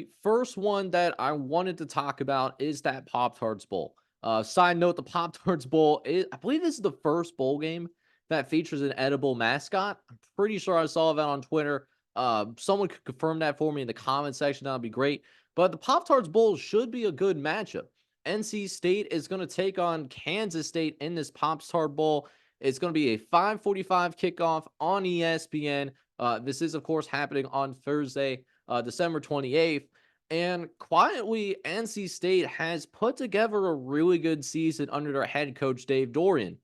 the first one that I wanted to talk about is that Pop Tarts Bowl. Side note: the Pop Tarts Bowl, I believe this is the first bowl game that features an edible mascot. I'm pretty sure I saw that on Twitter. Someone could confirm that for me in the comment section. That'd be great. But the Pop Tarts Bowl should be a good matchup. NC State is going to take on Kansas State in this Pop Tart Bowl. It's going to be a 5:45 kickoff on ESPN. This is, of course, happening on Thursday, December 28th. And quietly, NC State has put together a really good season under their head coach, Dave Doeren.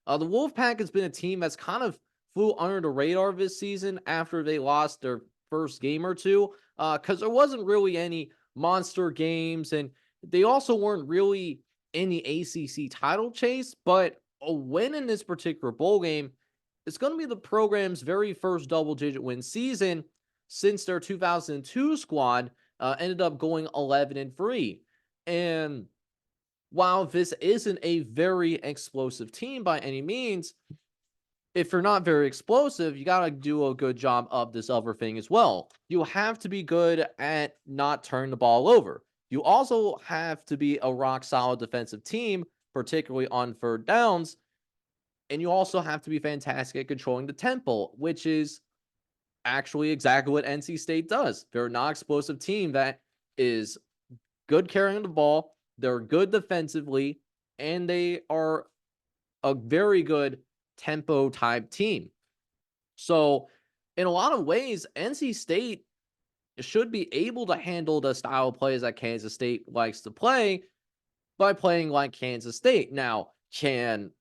The Wolfpack has been a team that's kind of flew under the radar this season after they lost their first game or two, because there wasn't really any monster games, and they also weren't really in the ACC title chase. But a win in this particular bowl game is going to be the program's very first double-digit win season since their 2002 squad ended up going 11-3. And while this isn't a very explosive team by any means, if you're not very explosive, you got to do a good job of this other thing as well. You have to be good at not turning the ball over. You also have to be a rock solid defensive team, particularly on third downs. And you also have to be fantastic at controlling the tempo, which is actually exactly what NC State does. They're a non explosive team that is good carrying the ball, they're good defensively, and they are a very good tempo type team. So, in a lot of ways, NC State should be able to handle the style of plays that Kansas State likes to play by playing like Kansas State. Now, can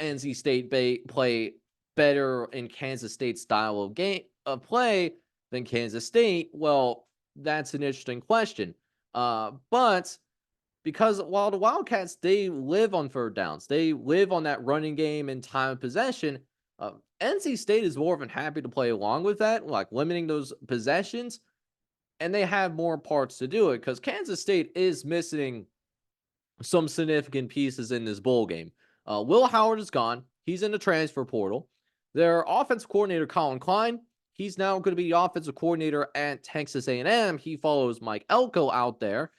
NC State play better in Kansas State style of game of play than Kansas State? Well, that's an interesting question. But because while the Wildcats, they live on third downs, they live on that running game and time of possession. NC State is more than happy to play along with that, like limiting those possessions, and they have more parts to do it because Kansas State is missing some significant pieces in this bowl game. Will Howard is gone. He's in the transfer portal. Their offensive coordinator, Colin Klein, he's now going to be the offensive coordinator at Texas A&M. He follows Mike Elko out there.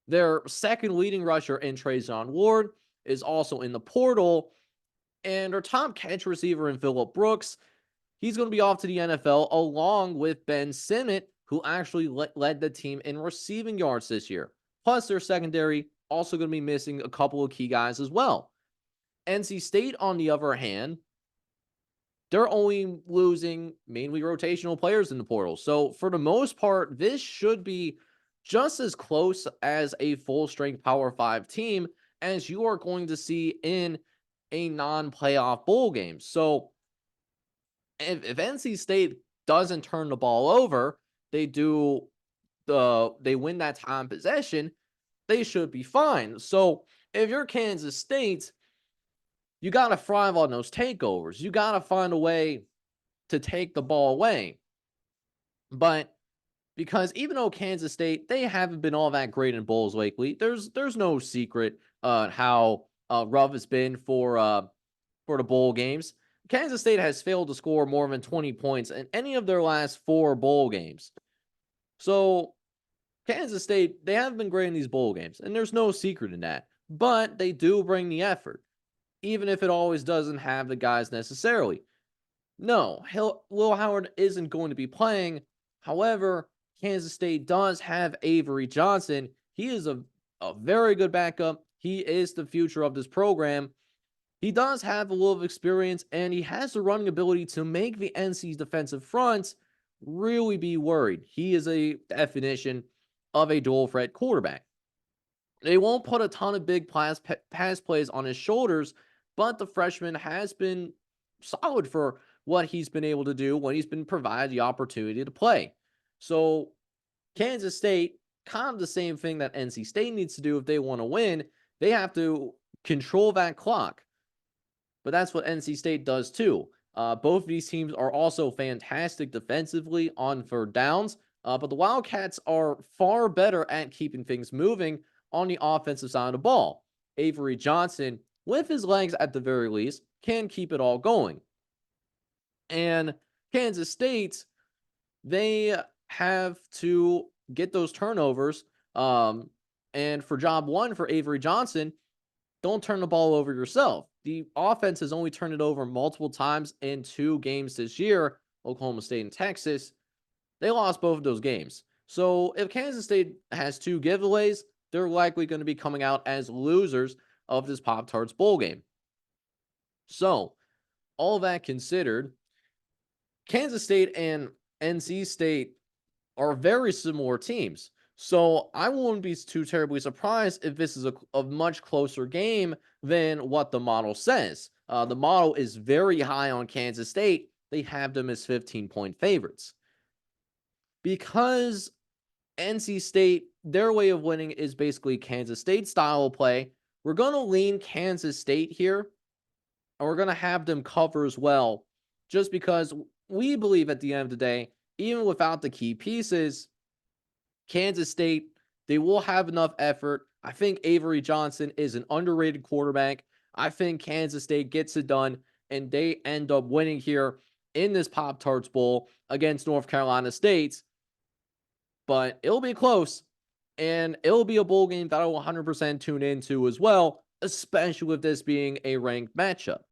Their second leading rusher in Trayvon Ward is also in the portal. And their top catch receiver in Phillip Brooks, he's going to be off to the NFL along with Ben Simmett, who actually led the team in receiving yards this year. Plus, their secondary also going to be missing a couple of key guys as well. NC State, on the other hand, they're only losing mainly rotational players in the portal. So, for the most part, this should be just as close as a full strength Power 5 team as you are going to see in a non playoff bowl game. So, if NC State doesn't turn the ball over, they win that time possession, they should be fine. So if you're Kansas State, you got to thrive on those takeovers. You got to find a way to take the ball away. But because even though Kansas State, they haven't been all that great in bowls lately, there's no secret how rough it's been for the bowl games. Kansas State has failed to score more than 20 points in any of their last 4 bowl games. So Kansas State, they have been great in these bowl games, and there's no secret in that. But they do bring the effort, even if it always doesn't have the guys necessarily. No, Will Howard isn't going to be playing. However, Kansas State does have Avery Johnson. He is a very good backup. He is the future of this program. He does have a little of experience, and he has the running ability to make the NC's defensive front really be worried. He is a definition of a dual threat quarterback. They won't put a ton of big pass plays on his shoulders, but the freshman has been solid for what he's been able to do when he's been provided the opportunity to play. So Kansas State, kind of the same thing that NC State needs to do if they want to win. They have to control that clock. But that's what NC State does too. Both of these teams are also fantastic defensively on third downs, but the Wildcats are far better at keeping things moving on the offensive side of the ball. Avery Johnson, with his legs at the very least, can keep it all going. And Kansas State, they have to get those turnovers. Um, and for job one for Avery Johnson, don't turn the ball over yourself. The offense has only turned it over multiple times in 2 games this year, Oklahoma State and Texas. They lost both of those games. So if Kansas State has 2 giveaways, they're likely going to be coming out as losers of this Pop Tarts Bowl game. So, all that considered, Kansas State and NC State are very similar teams. So I wouldn't be too terribly surprised if this is a much closer game than what the model says. The model is very high on Kansas State. They have them as 15-point favorites. Because NC State, their way of winning is basically Kansas State style of play, we're going to lean Kansas State here, and we're going to have them cover as well, just because we believe at the end of the day, even without the key pieces, Kansas State, they will have enough effort. I think Avery Johnson is an underrated quarterback. I think Kansas State gets it done, and they end up winning here in this Pop Tarts Bowl against North Carolina State. But it'll be close, and it'll be a bowl game that I will 100% tune into as well, especially with this being a ranked matchup.